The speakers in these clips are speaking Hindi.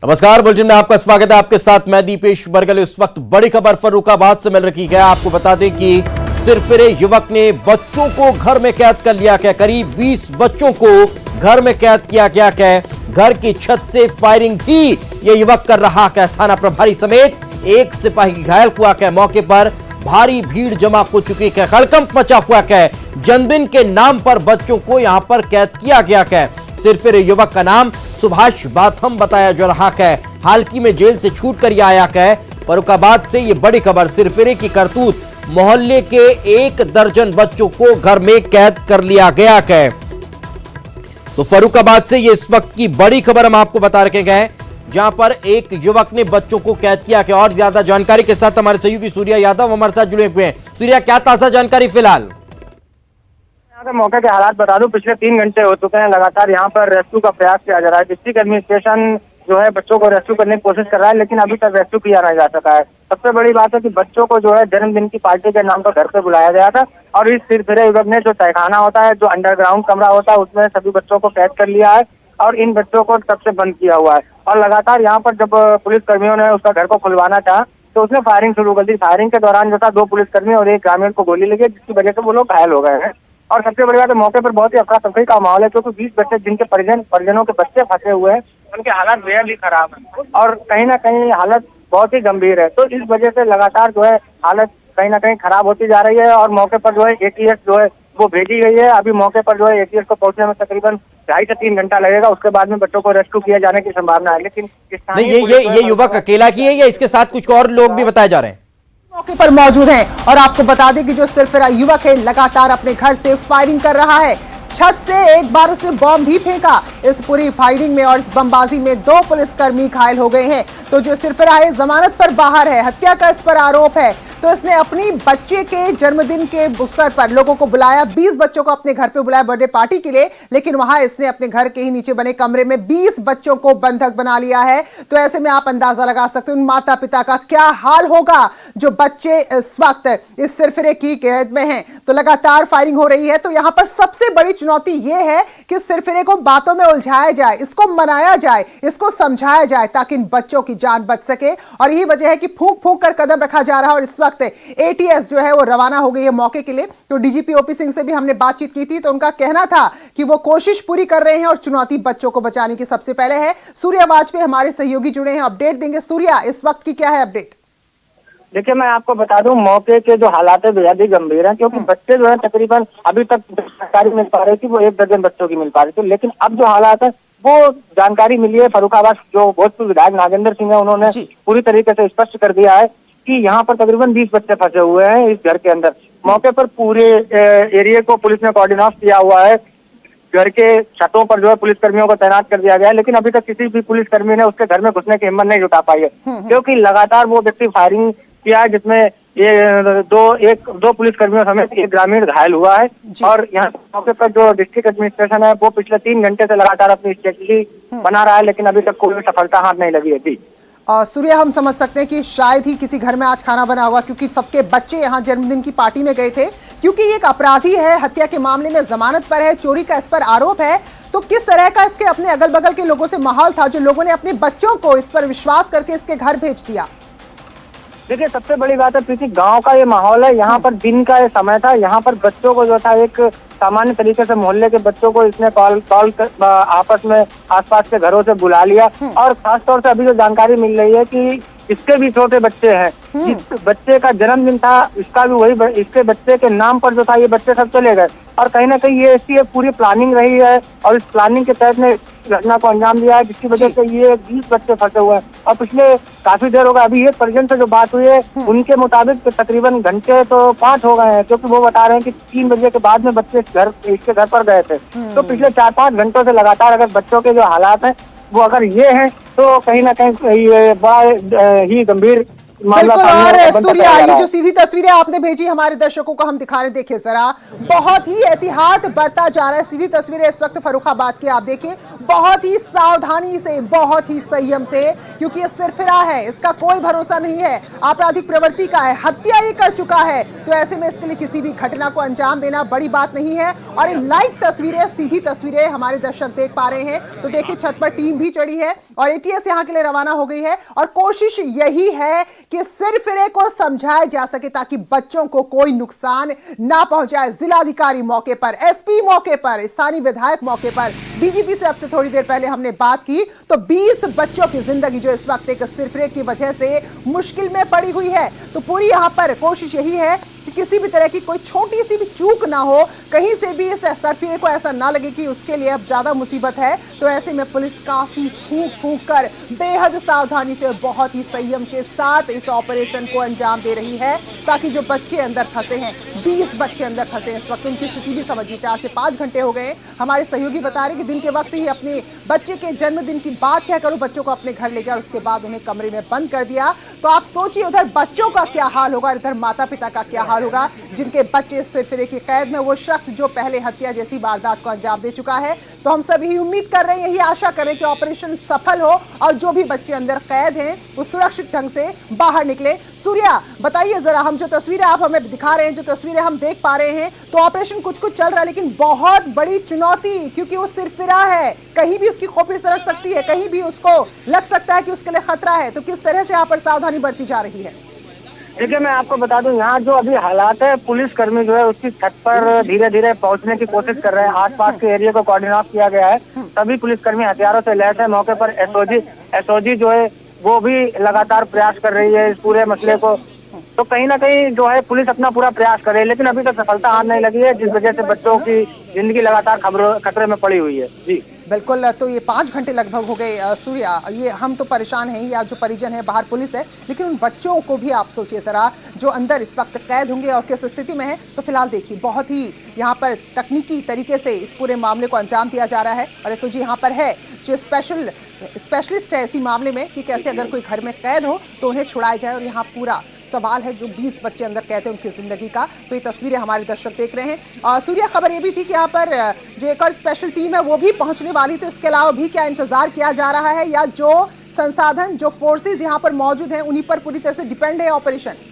नमस्कार, बुलेटिन में आपका स्वागत है। आपके साथ मैं दीपेश बरगल। इस वक्त बड़ी खबर फर्रुखाबाद से मिल रही है। आपको बता दें कि सिरफिरे युवक ने बच्चों को घर में कैद कर लिया है। करीब 20 बच्चों को घर में कैद किया गया है। घर की छत से फायरिंग भी यह युवक कर रहा है। थाना प्रभारी समेत एक सिपाही घायल हुआ है। मौके पर भारी भीड़ जमा हो चुकी है। हड़कंप मचा हुआ है। जन्मदिन के नाम पर बच्चों को यहां पर कैद किया गया है। सिरफिरे युवक का नाम सुभाष बाथम बताया जा रहा है। हाल ही में जेल से छूट कर आया है। फर्रुखाबाद से ये बड़ी खबर। सिरफिरे की करतूत, मोहल्ले के 1 दर्जन बच्चों को घर में कैद कर लिया गया है। तो फर्रुखाबाद से ये इस वक्त की बड़ी खबर हम आपको बता रखे गए, जहां पर एक युवक ने बच्चों को कैद किया है। और ज्यादा जानकारी के साथ हमारे सहयोगी सूर्या यादव हमारे साथ जुड़े हुए हैं। सूर्या, क्या ताजा जानकारी फिलहाल? मौके के हालात बता दूं, पिछले 3 घंटे हो चुके हैं लगातार यहाँ पर रेस्क्यू का प्रयास किया जा रहा है। डिस्ट्रिक्ट एडमिनिस्ट्रेशन जो है बच्चों को रेस्क्यू करने की कोशिश कर रहा है, लेकिन अभी तक रेस्क्यू किया नहीं जा सका है। सबसे बड़ी बात है कि बच्चों को जो है जन्मदिन की पार्टी के नाम पर घर पे बुलाया गया था और इस सिरफिरे युवक ने जो तहखाना होता है, जो अंडरग्राउंड कमरा होता है, उसमें सभी बच्चों को कैद कर लिया है और इन बच्चों को तब से बंद किया हुआ है। और लगातार यहाँ पर जब पुलिस कर्मियों ने उसका घर को खुलवाना चाहा तो उसने फायरिंग शुरू कर दी। फायरिंग के दौरान जो था 2 पुलिसकर्मी और 1 ग्रामीण को गोली लगी, जिसकी वजह से वो लोग घायल हो गए हैं। और सबसे बड़ी बात है, मौके पर बहुत ही अफरा तफरी का माहौल है, क्योंकि 20 बच्चे जिनके परिजनों के बच्चे फंसे हुए हैं, उनके हालात बेहद ही खराब है और कहीं ना कहीं हालत बहुत ही गंभीर है। तो इस वजह से लगातार जो है हालत कहीं ना कहीं खराब होती जा रही है और मौके पर जो है ATS जो है वो भेजी गई है। अभी मौके पर जो है ATS को पहुंचने में तकरीबन 2.5 से 3 घंटा लगेगा। उसके बाद में बच्चों को रेस्क्यू किया जाने की संभावना है। लेकिन ये युवक अकेला ही है या इसके साथ कुछ और लोग भी बताए जा रहे हैं? मौके पर मौजूद हैं और आपको बता दें कि जो सिरफिरा युवक है लगातार अपने घर से फायरिंग कर रहा है। छत से एक बार उसने बॉम्ब भी फेंका। इस पूरी फायरिंग में और इस बमबाजी में 2 पुलिसकर्मी घायल हो गए हैं। तो जो सिरफिरा है जमानत पर बाहर है, हत्या का इस पर आरोप है। तो इसने अपनी बच्चे के जन्मदिन के अवसर पर लोगों को बुलाया, 20 बच्चों को अपने घर पे बुलाया बर्थडे पार्टी के लिए, लेकिन वहां इसने अपने घर के ही नीचे बने कमरे में 20 बच्चों को बंधक बना लिया है। तो ऐसे में आप अंदाजा लगा सकते हो उन माता पिता का क्या हाल होगा जो बच्चे इस वक्त इस सिरफिरे की कैद में हैं। तो लगातार फायरिंग हो रही है। तो यहां पर सबसे बड़ी चुनौती यह है कि सिरफिरे को बातों में उलझाया जाए, इसको मनाया जाए, इसको समझाया जाए ताकि इन बच्चों की जान बच सके। और यही वजह है कि फूंक फूंक कर कदम रखा जा रहा है और इस वक्त ATS जो है वो रवाना हो गई है मौके के लिए। तो DGP OP सिंह से भी हमने बातचीत की थी, तो उनका कहना था कि वो कोशिश पूरी कर रहे हैं और चुनौती बच्चों को बचाने की सबसे पहले है। सूर्या वाजपेयी हमारे सहयोगी जुड़े हैं, अपडेट देंगे। सूर्या, इस वक्त की क्या है अपडेट? देखिए, मैं आपको बता दूं, मौके के जो हालात है बेहद ही गंभीर हैं, क्योंकि बच्चे जो है तकरीबन अभी तक जानकारी मिल पा रही थी वो 1 दर्जन बच्चों की मिल पा रही थी। लेकिन अब जो हालात है वो जानकारी मिली है फर्रुखाबाद जो भोजपुर विधायक नागेंद्र सिंह है, उन्होंने पूरी तरीके से स्पष्ट कर दिया है कि यहाँ पर तकरीबन 20 बच्चे फंसे हुए हैं इस घर के अंदर। मौके पर पूरे एरिया को पुलिस ने कोऑर्डिनेट ऑफ किया हुआ है। घर के छतों पर जो है पुलिसकर्मियों को तैनात कर दिया गया है, लेकिन अभी तक किसी भी पुलिसकर्मी ने उसके घर में घुसने की हिम्मत नहीं जुटा पाई है, क्योंकि लगातार वो व्यक्ति फायरिंग किया है, जिसमें ये दो पुलिसकर्मियों समेत 1 ग्रामीण घायल हुआ है। और यहाँ मौके पर जो डिस्ट्रिक्ट एडमिनिस्ट्रेशन है वो पिछले 3 घंटे से लगातार अपनी स्ट्रेटजी बना रहा है, लेकिन अभी तक कोई सफलता हाथ नहीं लगी है। जी सूर्या, हम समझ सकते हैं कि शायद ही किसी घर में आज खाना बना होगा, क्योंकि सबके बच्चे यहाँ जन्मदिन की पार्टी में गए थे। क्योंकि ये एक अपराधी है, हत्या के मामले में जमानत पर है, चोरी का इस पर आरोप है। तो किस तरह का इसके अपने अगल बगल के लोगों से माहौल था जो लोगों ने अपने बच्चों को इस पर विश्वास करके इसके घर भेज दिया? देखिए, सबसे बड़ी बात है क्योंकि गांव का ये माहौल है, यहाँ पर दिन का ये समय था, यहाँ पर बच्चों को जो था एक सामान्य तरीके से मोहल्ले के बच्चों को इसने कॉल कर आपस में आसपास के घरों से बुला लिया। और खासतौर से अभी जो जानकारी मिल रही है कि इसके भी छोटे बच्चे हैं, जिस बच्चे का जन्मदिन था इसका भी वही, इसके बच्चे के नाम पर जो था ये बच्चे सब चले गए। और कहीं ना कहीं ये इसकी पूरी प्लानिंग रही है और इस प्लानिंग के तहत ने घटना को अंजाम दिया है, जिसकी वजह से ये 20 बच्चे फंसे हुए हैं। और पिछले काफी देर हो गया, अभी 1 परिजन से जो बात हुई है उनके मुताबिक तकरीबन घंटे तो 5 हो गए हैं, क्योंकि वो बता रहे हैं कि 3 बजे के बाद में बच्चे इसके घर पर गए थे। तो पिछले 4-5 घंटों से लगातार अगर बच्चों के जो हालात हैं वो अगर ये हैं तो कहीं ना कहीं ये बड़ा ही गंभीर मामला बिल्कुल। सामने और बंद कराया सूर्या, जा ये रहा जो है। सीधी तस्वीरें आपने भेजी हमारे दर्शकों को हम दिखा रहे, देखिए जरा, बहुत ही एहतियात बरता जा रहा है। सीधी तस्वीरें इस वक्त फर्रुखाबाद की आप देखिए, बहुत ही सावधानी से, बहुत ही संयम से, क्योंकि ये सिरफिरा है, इसका कोई भरोसा नहीं है, आपराधिक प्रवृत्ति का है, हत्या ये कर चुका है। तो ऐसे में इसके लिए किसी भी घटना को अंजाम देना बड़ी बात नहीं है। और ये लाइव तस्वीरें, सीधी तस्वीरें हमारे दर्शक देख पा रहे हैं। तो देखिए, छत पर टीम भी चढ़ी है और एटीएस यहां के लिए रवाना हो गई है और कोशिश यही है कि सिरफिरे को समझाया जा सके ताकि बच्चों को कोई नुकसान ना पहुंचाए। जिलाधिकारी मौके पर, एसपी मौके पर, स्थानीय विधायक मौके पर, डीजीपी से अब से थोड़ी देर पहले हमने बात की तो 20 बच्चों की जिंदगी जो इस वक्त एक सिरफिरे की वजह से मुश्किल में पड़ी हुई है। तो पूरी यहां पर कोशिश यही है कि किसी भी तरह की कोई छोटी सी भी चूक ना हो, कहीं से भी इस सरफिरे को ऐसा ना लगे कि उसके लिए अब ज्यादा मुसीबत है। तो ऐसे में पुलिस काफी फूंक फूंक कर बेहद सावधानी से और बहुत ही संयम के साथ इस ऑपरेशन को अंजाम दे रही है ताकि जो बच्चे अंदर फंसे हैं, 20 बच्चे अंदर फंसे हैं इस वक्त, उनकी स्थिति भी समझिए। 4 से 5 घंटे हो गए। हमारे सहयोगी बता रहे कि दिन के वक्त ही अपने बच्चे के जन्मदिन की बात क्या करूं, बच्चों को अपने घर ले गया और उसके बाद उन्हें कमरे में बंद कर दिया। तो आप सोचिए उधर बच्चों का क्या हाल होगा, इधर माता पिता का क्या हाल होगा जिनके बच्चे सिरफिरे की कैद में, वो शख्स जो पहले हत्या जैसी वारदात को अंजाम दे चुका है। तो हम सब यही उम्मीद कर रहे हैं, यही आशा कर रहे हैं कि ऑपरेशन सफल हो और जो भी बच्चे अंदर कैद हैं वो सुरक्षित ढंग से बाहर निकले। सूर्या, बताइए जरा, हम जो तस्वीरें आप हमें दिखा रहे हैं, जो तस्वीरें हम देख पा रहे हैं, तो ऑपरेशन कुछ कुछ चल रहा है लेकिन बहुत बड़ी चुनौती, क्योंकि वो सिरफिरा है, कहीं भी उसकी खोपड़ी सरक सकती है, कहीं भी उसको लग सकता है कि उसके लिए खतरा है। तो किस तरह से यहाँ पर सावधानी बरती जा रही है? देखिए, मैं आपको बता दूं, यहाँ जो अभी हालात है, पुलिस कर्मी जो है उसकी छत पर धीरे धीरे पहुंचने की कोशिश कर रहे हैं। आसपास के एरिया को कोऑर्डिनेट ऑफ किया गया है। सभी पुलिसकर्मी हथियारों से लैस है। मौके पर एसओजी जो है वो भी लगातार प्रयास कर रही है इस पूरे मसले को। तो कहीं ना कहीं जो है पुलिस अपना पूरा प्रयास कर रही है, लेकिन अभी तक सफलता हाथ नहीं लगी है, जिस वजह से बच्चों की जिंदगी लगातार खतरे में पड़ी हुई है। जी बिल्कुल। तो ये 5 घंटे लगभग हो गए सूर्या, ये हम तो परेशान हैं, या जो परिजन है, बाहर पुलिस है, लेकिन उन बच्चों को भी आप सोचिए जरा जो अंदर इस वक्त कैद होंगे और किस स्थिति में है। तो फिलहाल देखिए, बहुत ही यहाँ पर तकनीकी तरीके से इस पूरे मामले को अंजाम दिया जा रहा है और एसओजी यहाँ पर है जो स्पेशलिस्ट है इसी मामले में कि कैसे अगर कोई घर में कैद हो तो उन्हें छुड़ाया जाए। और यहाँ पूरा सवाल है जो 20 बच्चे अंदर कहते हैं उनकी जिंदगी का। तो ये तस्वीरें हमारे दर्शक देख रहे हैं। सूर्या, खबर ये भी थी कि यहाँ पर जो एक और स्पेशल टीम है वो भी पहुंचने वाली, तो इसके अलावा भी क्या इंतजार किया जा रहा है, या जो संसाधन, जो फोर्सेज यहाँ पर मौजूद हैं उन्हीं पर पूरी तरह से डिपेंड है ऑपरेशन?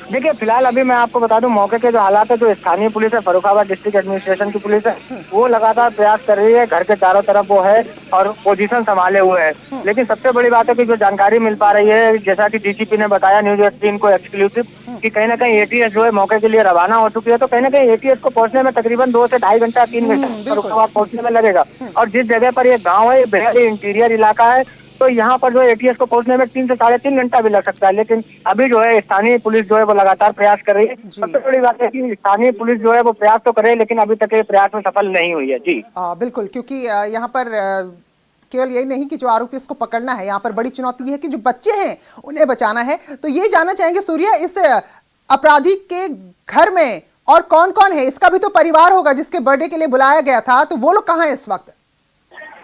देखिए, फिलहाल अभी मैं आपको बता दूं, मौके के जो हालात है, जो स्थानीय पुलिस है, फर्रुखाबाद डिस्ट्रिक्ट एडमिनिस्ट्रेशन की पुलिस है, वो लगातार प्रयास कर रही है। घर के चारों तरफ वो है और पोजीशन संभाले हुए है। लेकिन सबसे बड़ी बात है कि जो जानकारी मिल पा रही है, जैसा कि डीजीपी ने बताया न्यूज 18 को एक्सक्लूसिव, कि कहीं ना कहीं एटीएस जो है मौके के लिए रवाना हो चुकी है। तो कहीं ना कहीं एटीएस को पहुंचने में तकरीबन 2 से ढाई घंटा 3 घंटा फर्रुखाबाद पहुंचने में लगेगा। और जिस जगह पर ये गाँव है, बेहद इंटीरियर इलाका है, तो यहाँ पर जो एटीएस को पहुंचने में 3 से 3.5 घंटा भी लग सकता है। लेकिन अभी जो है स्थानीय पुलिस जो है वो लगातार प्रयास कर रही है। सबसे बड़ी बात है कि स्थानीय पुलिस जो है वो प्रयास तो कर रही है, लेकिन अभी तक ये प्रयास में सफल नहीं हुई है। जी बिल्कुल, क्योंकि यहाँ पर केवल यही नहीं कि जो आरोपी उसको पकड़ना है, यहाँ पर बड़ी चुनौती है कि जो बच्चे हैं उन्हें बचाना है। तो ये जानना चाहेंगे सूर्या, इस अपराधी के घर में और कौन कौन है? इसका भी तो परिवार होगा जिसके बर्थडे के लिए बुलाया गया था, तो वो लोग कहाँ है इस वक्त?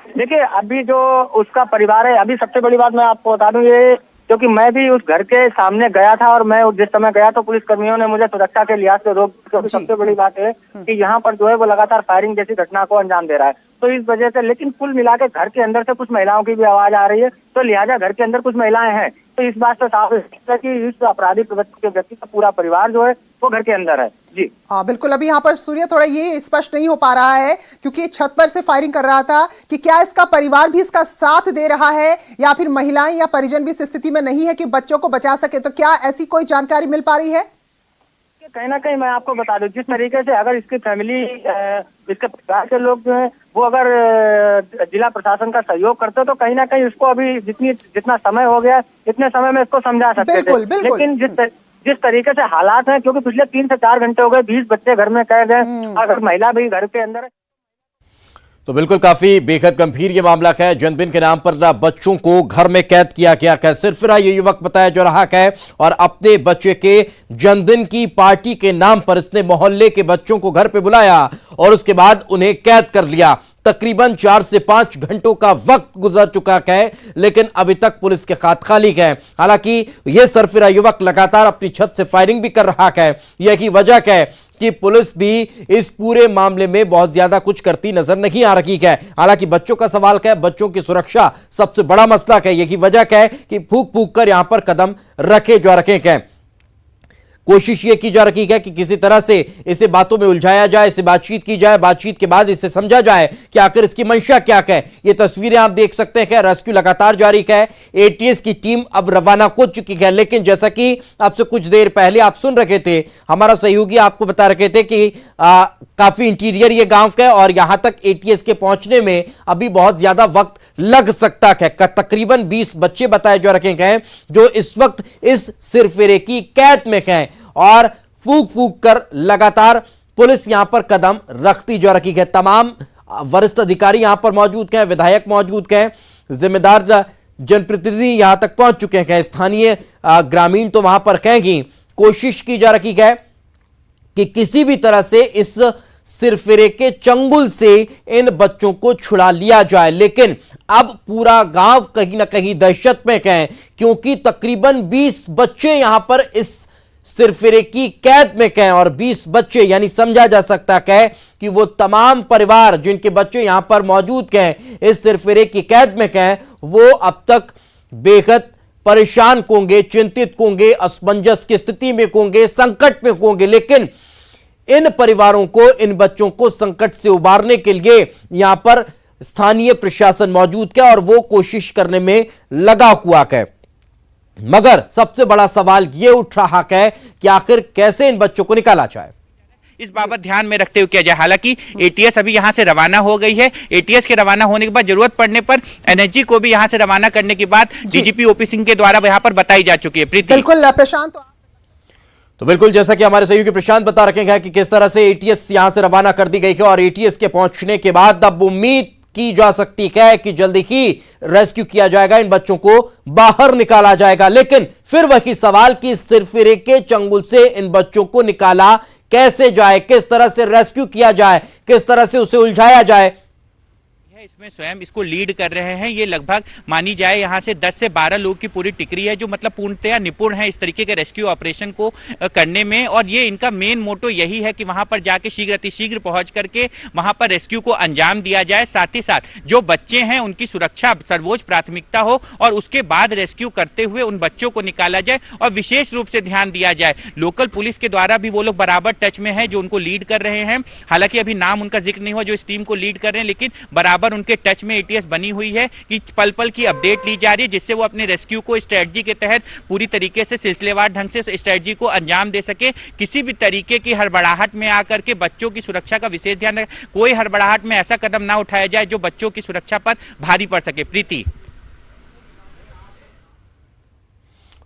देखिए, अभी जो उसका परिवार है, अभी सबसे बड़ी बात मैं आपको बता दूं, ये क्योंकि मैं भी उस घर के सामने गया था और मैं जिस समय गया तो पुलिस कर्मियों ने मुझे सुरक्षा के लिहाज से रोक, क्योंकि सबसे बड़ी बात है कि यहाँ पर जो है वो लगातार फायरिंग जैसी घटना को अंजाम दे रहा है। तो इस वजह से, लेकिन कुल मिला के घर के अंदर से कुछ महिलाओं की भी आवाज आ रही है, तो लिहाजा घर के अंदर कुछ महिलाएं हैं। तो इस बात से साफ है कि इस अपराधी प्रवृत्ति के व्यक्ति का पूरा परिवार जो है वो घर के अंदर है। जी हाँ बिल्कुल। अभी यहाँ पर सूर्य थोड़ा ये स्पष्ट नहीं हो पा रहा है क्योंकि छत पर से फायरिंग कर रहा था कि क्या इसका परिवार भी इसका साथ दे रहा है या फिर महिलाएं या परिजन भी इस स्थिति में नहीं है कि बच्चों को बचा सके। तो क्या ऐसी कोई जानकारी मिल पा रही है? कहीं ना कहीं मैं आपको बता दूं, जिस तरीके से अगर इसकी फैमिली, इसके परिवार के लोग जो है वो अगर जिला प्रशासन का सहयोग करते तो कहीं ना कहीं इसको अभी जितना समय हो गया इतने समय में इसको समझा सकते थे। लेकिन जिस तरीके से हालात हैं, क्योंकि पिछले 3 से 4 घंटे हो गए, 20 बच्चे घर में कैद हैं, अगर महिला भी घर के अंदर है। तो बिल्कुल काफी बेहद गंभीर ये मामला है। जन्मदिन के नाम पर बच्चों को घर में कैद किया गया है। सिरफिरा ये युवक बताया जा रहा है और अपने बच्चे के जन्मदिन की पार्टी के नाम पर इसने मोहल्ले के बच्चों को घर पे बुलाया और उसके बाद उन्हें कैद कर लिया। तकरीबन 4 से 5 घंटों का वक्त गुजर चुका है, लेकिन अभी तक पुलिस के हाथ खाली है। हालांकि यह सरफिरा युवक लगातार अपनी छत से फायरिंग भी कर रहा है। यह की वजह क्या है कि पुलिस भी इस पूरे मामले में बहुत ज्यादा कुछ करती नजर नहीं आ रही है। हालांकि बच्चों का सवाल क्या है, बच्चों की सुरक्षा सबसे बड़ा मसला है। यह की वजह क्या है कि फूक फूक कर यहां पर कदम रखे जा रखे हैं। कोशिश यह की जा रही है कि किसी तरह से इसे बातों में उलझाया जाए, इसे बातचीत की जाए, बातचीत के बाद इसे समझा जाए कि आखिर इसकी मंशा क्या है। ये तस्वीरें आप देख सकते हैं, रेस्क्यू लगातार जारी है। एटीएस की टीम अब रवाना हो चुकी है, लेकिन जैसा कि आपसे कुछ देर पहले आप सुन रहे थे, हमारा सहयोगी आपको बता रहे थे कि काफी इंटीरियर ये गांव का है और यहां तक एटीएस के पहुंचने में अभी बहुत ज्यादा वक्त लग सकता है। तकरीबन 20 बच्चे बताए जा रखे हैं जो इस वक्त इस सिरफिरे की कैद में हैं और फूक फूक कर लगातार पुलिस यहां पर कदम रखती जा रही है। तमाम वरिष्ठ अधिकारी यहां पर मौजूद हैं, विधायक मौजूद हैं, जिम्मेदार जनप्रतिनिधि यहां तक पहुंच चुके हैं, स्थानीय ग्रामीण तो वहां पर कहेंगी। कोशिश की जा रही है कि किसी भी तरह से इस सिरफिरे के चंगुल से इन बच्चों को छुड़ा लिया जाए, लेकिन अब पूरा गांव कहीं ना कहीं दहशत में है, क्योंकि तकरीबन 20 बच्चे यहां पर इस सिरफिरे की कैद में हैं और 20 बच्चे यानी समझा जा सकता है कि वो तमाम परिवार जिनके बच्चे यहां पर मौजूद हैं इस सिरफिरे की कैद में हैं, वो अब तक बेहद परेशान होंगे, चिंतित होंगे, असमंजस की स्थिति में होंगे, संकट में होंगे। लेकिन इन परिवारों को, इन बच्चों को संकट से उबारने के लिए यहां पर स्थानीय प्रशासन मौजूद है और वो कोशिश करने में लगा हुआ है। मगर सबसे बड़ा सवाल यह उठ रहा है कि आखिर कैसे इन बच्चों को निकाला जाए, इस बाबत ध्यान में रखते हुए किया जाए। हालांकि एटीएस अभी यहां से रवाना हो गई है। एटीएस के रवाना होने के बाद जरूरत पड़ने पर एनएसजी को भी यहां से रवाना करने की बात डीजीपी ओपी सिंह के द्वारा यहां पर बताई जा चुकी है। प्रीति, बिल्कुल प्रशांत, तो बिल्कुल जैसा कि हमारे सहयोगी प्रशांत बता रखे हैं कि किस तरह से एटीएस यहां से रवाना कर दी गई है और एटीएस के पहुंचने के बाद अब उम्मीद की जा सकती है कि जल्दी ही रेस्क्यू किया जाएगा, इन बच्चों को बाहर निकाला जाएगा। लेकिन फिर वही सवाल कि सिरफिरे के चंगुल से इन बच्चों को निकाला कैसे जाए, किस तरह से रेस्क्यू किया जाए, किस तरह से उसे उलझाया जाए। इसमें स्वयं इसको लीड कर रहे हैं, ये लगभग मानी जाए यहाँ से 10 से 12 लोग की पूरी टिकरी है जो मतलब पूर्णतया निपुण है इस तरीके के रेस्क्यू ऑपरेशन को करने में। और ये इनका मेन मोटो यही है कि वहां पर जाके शीघ्र अतिशीघ्र पहुंच करके वहां पर रेस्क्यू को अंजाम दिया जाए। साथ ही साथ जो बच्चे हैं उनकी सुरक्षा सर्वोच्च प्राथमिकता हो और उसके बाद रेस्क्यू करते हुए उन बच्चों को निकाला जाए और विशेष रूप से ध्यान दिया जाए। लोकल पुलिस के द्वारा भी वो लोग बराबर टच में है जो उनको लीड कर रहे हैं। हालांकि अभी नाम उनका जिक्र नहीं हुआ जो इस टीम को लीड कर रहे हैं, लेकिन बराबर उनके टच में एटीएस बनी हुई है कि पल पल की अपडेट ली जा रही है, जिससे वो अपने रेस्क्यू को स्ट्रेटजी के तहत पूरी तरीके से सिलसिलेवार ढंग से स्ट्रेटजी को अंजाम दे सके। किसी भी तरीके की हड़बड़ाहट में आकर के बच्चों की सुरक्षा का विशेष ध्यान रखें। कोई हड़बड़ाहट में ऐसा कदम ना उठाया जाए जो बच्चों की सुरक्षा पर भारी पड़ सके। प्रीति,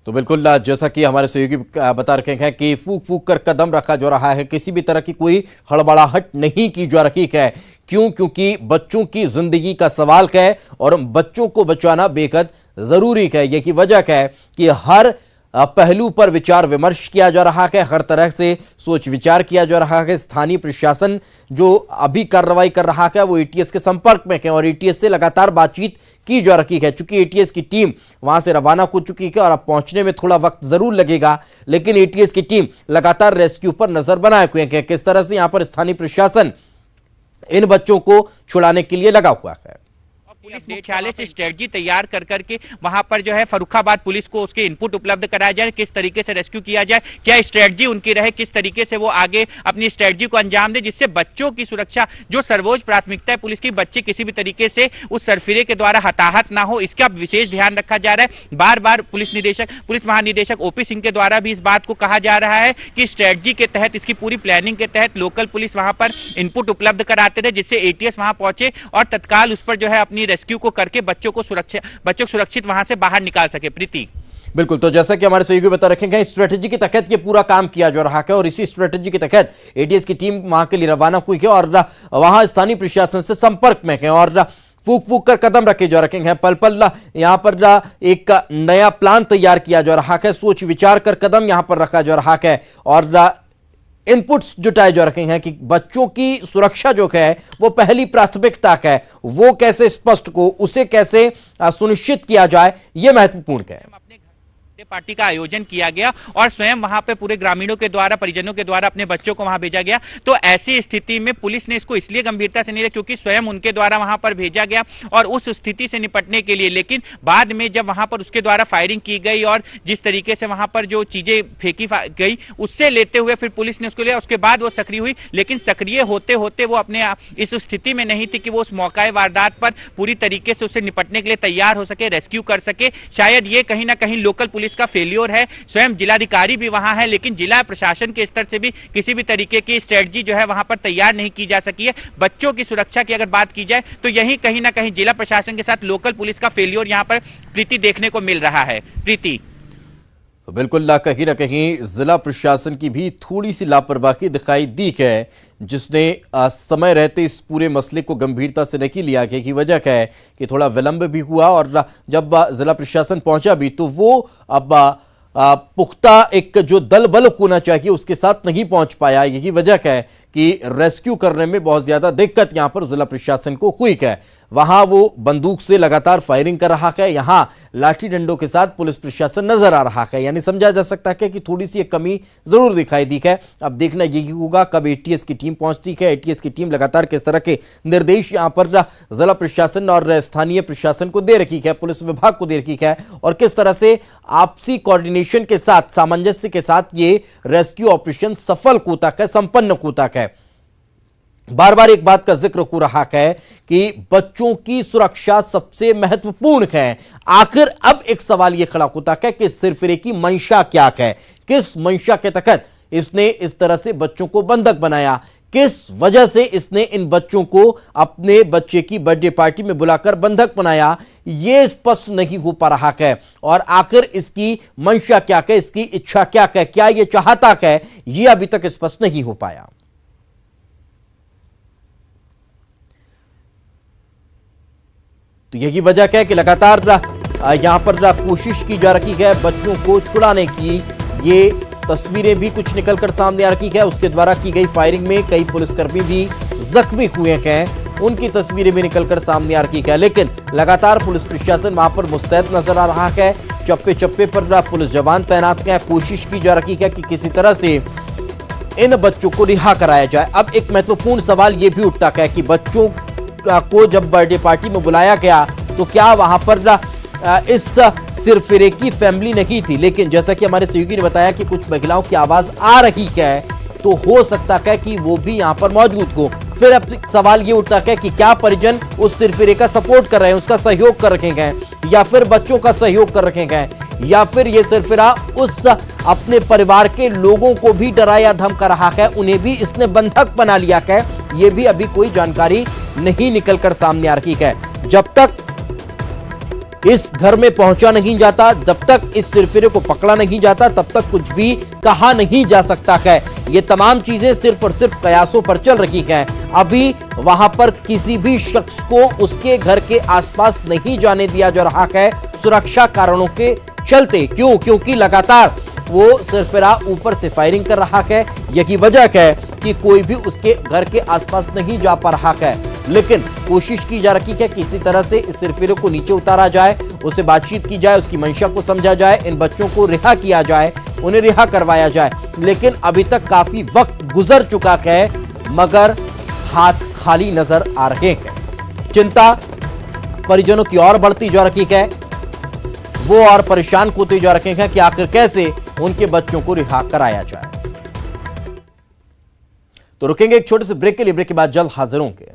तो बिल्कुल जैसा कि हमारे सहयोगी बता रखे हैं कि फूक फूक कर कदम रखा जा रहा है, किसी भी तरह की कोई हड़बड़ाहट नहीं की जा रही है। क्यों? क्योंकि बच्चों की जिंदगी का सवाल है और बच्चों को बचाना बेहद जरूरी है। यही वजह है कि हर पहलू पर विचार विमर्श किया जा रहा है, हर तरह से सोच विचार किया जा रहा है। स्थानीय प्रशासन जो अभी कार्रवाई कर रहा है वो एटीएस के संपर्क में है और एटीएस से लगातार बातचीत की जा रही है। चूंकि एटीएस की टीम वहां से रवाना हो चुकी है और अब पहुंचने में थोड़ा वक्त जरूर लगेगा, लेकिन एटीएस की टीम लगातार रेस्क्यू पर नजर बनाए हुए है। किस तरह से यहां पर स्थानीय प्रशासन इन बच्चों को छुड़ाने के लिए लगा हुआ है। पुलिस मुख्यालय से स्ट्रेटजी तैयार कर करके वहां पर जो है फर्रुखाबाद पुलिस को उसके इनपुट उपलब्ध कराया जाए, किस तरीके से रेस्क्यू किया जाए, क्या स्ट्रेटजी उनकी रहे, किस तरीके से वो आगे अपनी स्ट्रेटजी को अंजाम दे, जिससे बच्चों की सुरक्षा जो सर्वोच्च प्राथमिकता है पुलिस की, बच्चे किसी भी तरीके से उस सरफिरे के द्वारा हताहत ना हो, इसका विशेष ध्यान रखा जा रहा है। बार बार पुलिस महानिदेशक ओपी सिंह के द्वारा भी इस बात को कहा जा रहा है कि स्ट्रेटजी के तहत, इसकी पूरी प्लानिंग के तहत लोकल पुलिस वहां पर इनपुट उपलब्ध कराते रहे, जिससे एटीएस वहां पहुंचे और तत्काल उस पर जो है अपनी रेस्क्यू को करके बच्चों को सुरक्षित वहां से बाहर निकाल सके। प्रीति, बिल्कुल, तो जैसा कि हमारे सहयोगी बता रखेंगे स्ट्रेटजी के तहत ये पूरा काम किया जा रहा है और इसी स्ट्रेटजी के तहत एटीएस की टीम वहां के लिए रवाना हुई है और वहां स्थानीय प्रशासन से संपर्क में है और फूक फूक कर कदम रखे जा रखे हैं। पल पल यहां पर एक नया प्लान तैयार किया जा रहा है, सोच विचार कर कदम यहां पर रखा जा रहा है और इनपुट्स जुटाए जा रहे हैं कि बच्चों की सुरक्षा जो है वो पहली प्राथमिकता है, वो कैसे स्पष्ट को उसे कैसे सुनिश्चित किया जाए, यह महत्वपूर्ण है। पार्टी का आयोजन किया गया और स्वयं वहां पे पूरे ग्रामीणों के द्वारा, परिजनों के द्वारा अपने बच्चों को वहां भेजा गया। तो ऐसी स्थिति में पुलिस ने इसको इसलिए गंभीरता से नहीं लिया क्योंकि स्वयं उनके द्वारा वहां पर भेजा गया और उस स्थिति से निपटने के लिए। लेकिन बाद में जब वहां पर उसके द्वारा फायरिंग की गई और जिस तरीके से वहां पर जो चीजें फेंकी गई उससे लेते हुए फिर पुलिस ने उसको लिया। उसके बाद वो सक्रिय हुई, लेकिन सक्रिय होते होते वो अपने इस स्थिति में नहीं थी कि वो उस मौका वारदात पर पूरी तरीके से उससे निपटने के लिए तैयार हो सके, रेस्क्यू कर सके। शायद ये कहीं ना कहीं लोकल पुलिस का फेलियर है। स्वयं जिलाधिकारी भी वहां है, लेकिन जिला प्रशासन के स्तर से भी किसी भी तरीके की स्ट्रेटजी जो है वहां पर तैयार नहीं की जा सकी है। बच्चों की सुरक्षा की अगर बात की जाए तो यही कहीं ना कहीं जिला प्रशासन के साथ लोकल पुलिस का फेलियर यहां पर प्रीति देखने को मिल रहा है। प्रीति, तो बिल्कुल ना कहीं जिला प्रशासन की भी थोड़ी सी लापरवाही दिखाई दी है, जिसने समय रहते इस पूरे मसले को गंभीरता से नहीं लिया गया। की वजह क्या है कि थोड़ा विलंब भी हुआ और जब जिला प्रशासन पहुंचा भी तो वो अब पुख्ता एक जो दल बल होना चाहिए उसके साथ नहीं पहुंच पाया। यही वजह है कि रेस्क्यू करने में बहुत ज्यादा दिक्कत यहां पर जिला प्रशासन को हुई है। वहां वो बंदूक से लगातार फायरिंग कर रहा है, यहां लाठी डंडों के साथ पुलिस प्रशासन नजर आ रहा है। यानी समझा जा सकता है कि थोड़ी सी एक कमी जरूर दिखाई दी है। अब देखना यही होगा कब एटीएस की टीम पहुंचती है। एटीएस की टीम लगातार किस तरह के निर्देश यहां पर जिला प्रशासन और स्थानीय प्रशासन को दे रखी है, पुलिस विभाग को दे रखी है, और किस तरह से आपसी कोऑर्डिनेशन के साथ, सामंजस्य के साथ ये रेस्क्यू ऑपरेशन सफल होता है, संपन्न होता है। बार बार एक बात का जिक्र हो रहा है कि बच्चों की सुरक्षा सबसे महत्वपूर्ण है। आखिर अब एक सवाल यह खड़ा होता है कि सिरफिरे की मंशा क्या है, किस मंशा के तहत इसने इस तरह से बच्चों को बंधक बनाया, किस वजह से इसने इन बच्चों को अपने बच्चे की बर्थडे पार्टी में बुलाकर बंधक बनाया, यह स्पष्ट नहीं हो पा रहा है। और आखिर इसकी मंशा क्या है, इसकी इच्छा क्या है, क्या यह चाहता है, यह अभी तक स्पष्ट नहीं हो पाया। तो यही वजह है कि लगातार यहां पर कोशिश की जा रही है बच्चों को छुड़ाने की। ये तस्वीरें भी कुछ निकलकर सामने आ रही है। उसके द्वारा की गई फायरिंग में कई पुलिसकर्मी भी जख्मी हुए हैं, उनकी तस्वीरें भी निकलकर सामने आ रही है। लेकिन लगातार पुलिस प्रशासन वहां पर मुस्तैद नजर आ रहा है। चप्पे चप्पे पर पुलिस जवान तैनात हैं। कोशिश की जा रही है कि किसी तरह से इन बच्चों को रिहा कराया जाए। अब एक महत्वपूर्ण सवाल यह भी उठता है कि बच्चों को जब बर्थडे पार्टी में बुलाया गया तो क्या वहां पर इस सिरफिरे की फैमिली नहीं थी, लेकिन जैसा कि हमारे सहयोगी ने बताया कि कुछ महिलाओं की आवाज आ रही है, तो हो सकता है कि वो भी यहां पर मौजूद हो। फिर अब सवाल ये उठता है कि क्या परिजन उस सिरफिरे का सपोर्ट कर रहे हैं, उसका सहयोग कर रखे हैं, या फिर बच्चों का सहयोग कर रखे हैं, या फिर ये सिरफिरा उस अपने परिवार के लोगों को भी डरा या धमका रहा है, उन्हें भी इसने बंधक बना लिया है। ये भी अभी कोई जानकारी नहीं निकलकर सामने आ रही है। जब तक इस घर में पहुंचा नहीं जाता, जब तक इस सिरफिरे को पकड़ा नहीं जाता, तब तक कुछ भी कहा नहीं जा सकता है। ये तमाम चीजें सिर्फ और सिर्फ कयासों पर चल रही हैं। अभी वहां पर किसी भी शख्स को उसके घर के आसपास नहीं जाने दिया जा रहा है, सुरक्षा कारणों के चलते। क्यों? क्योंकि लगातार वो सिरफिरा ऊपर से फायरिंग कर रहा है। यही वजह है कि कोई भी उसके घर के आसपास नहीं जा पा रहा है। लेकिन कोशिश की जा रही है कि इसी तरह से इस सिरफिरे को नीचे उतारा जाए, उससे बातचीत की जाए, उसकी मंशा को समझा जाए, इन बच्चों को रिहा किया जाए, उन्हें रिहा करवाया जाए। लेकिन अभी तक काफी वक्त गुजर चुका है, मगर हाथ खाली नजर आ रहे हैं। चिंता परिजनों की ओर बढ़ती जा रही है, वो और परेशान होते जा रहे हैं कि आखिर कैसे उनके बच्चों को रिहा कराया जाए। तो रुकेंगे एक छोटे से ब्रेक के लिए, ब्रेक के बाद जल्द हाजिर होंगे।